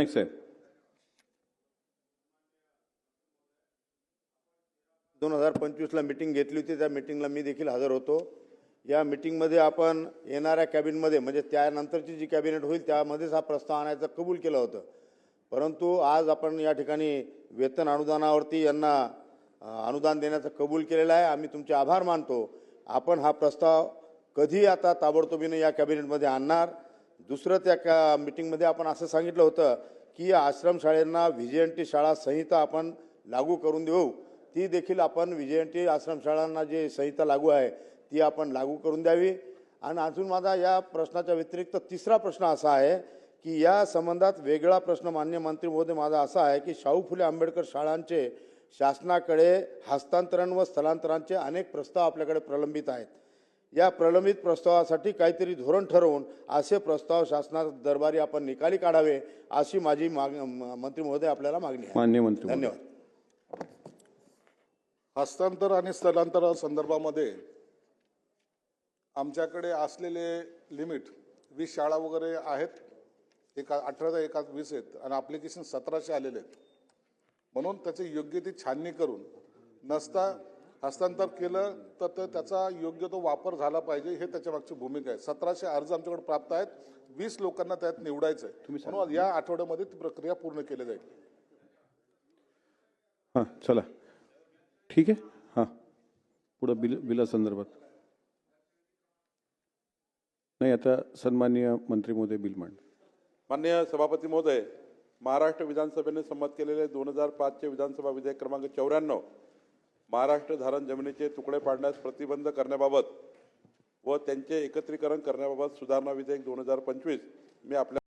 साहेब 2025ला meeting घेतली होती. त्या मीटिंगला मी देखील हजर होतो. या मीटिंगमध्ये आपण येणाऱ्या कॅबिनेटमध्ये म्हणजे त्यानंतरची जी कॅबिनेट होईल त्यामध्येच हा प्रस्ताव आणायचं कबूल केलं होतं. परंतु आज आपण या ठिकाणी वेतन अनुदानावरती यांना अनुदान देण्याचं कबूल केलेलं आहे. आम्ही तुमचे आभार मानतो. आपण हा प्रस्ताव कधी आता ताबडतोबीने या कॅबिनेटमध्ये आणणार. दुसरं त्या मीटिंगमध्ये आपण असं सांगितलं होतं की आश्रमशाळेंना व्हीजेएनटी शाळा संहिता आपण लागू करून देऊ. ती देखील आपण व्हीजेएनटी आश्रमशाळांना जे संहिता लागू आहे ती आपण लागू करून द्यावी. आणि अजून माझा या प्रश्नाच्या व्यतिरिक्त तिसरा प्रश्न असा आहे की या संबंधात वेगळा प्रश्न माननीय मंत्री महोदय माझा असा आहे की शाहू फुले आंबेडकर शाळांचे शासनाकडे हस्तांतरण व स्थलांतरांचे अनेक प्रस्ताव आपल्याकडे प्रलंबित आहेत. या प्रलंबित प्रस्तावासाठी काहीतरी धोरण ठरवून असे प्रस्ताव शासनात दरबारी आपण निकाली काढावे अशी माझी मंत्री महोदय आपल्याला मागणी आहे. माननीय मंत्री महोदय. धन्यवाद. हस्तांतर आणि स्थलांतरा संदर्भामध्ये आमच्याकडे असलेले लिमिट 20 शाळा वगैरे आहेत. एका 18 एका 20 आहेत आणि ॲप्लिकेशन 1700 आलेले आहेत. म्हणून त्याची योग्य ती छाननी करून नसता हस्तांतर केलं तर त्याचा योग्य तो वापर झाला पाहिजे हे त्याच्या मागची भूमिका आहे. 1700 अर्ज आमच्याकडे प्राप्त आहेत. 20 लोकांना त्यात निवडायचं आहे. म्हणून या आठवड्यामध्ये ती प्रक्रिया पूर्ण केली जाईल. हां चला ठीक आहे. हां पुढं बिलासंदर्भात नाही. आता सन्माननीय मंत्री महोदय बिल मांड. माननीय सभापती महोदय, महाराष्ट्र विधानसभेने संमत केलेले 2005चे विधानसभा विधेयक क्रमांक 94 महाराष्ट्र धारण जमिनीचे तुकडे पाडण्यास प्रतिबंध करण्याबाबत व त्यांचे एकत्रीकरण करण्याबाबत सुधारणा विधेयक 2025 मी आपल्या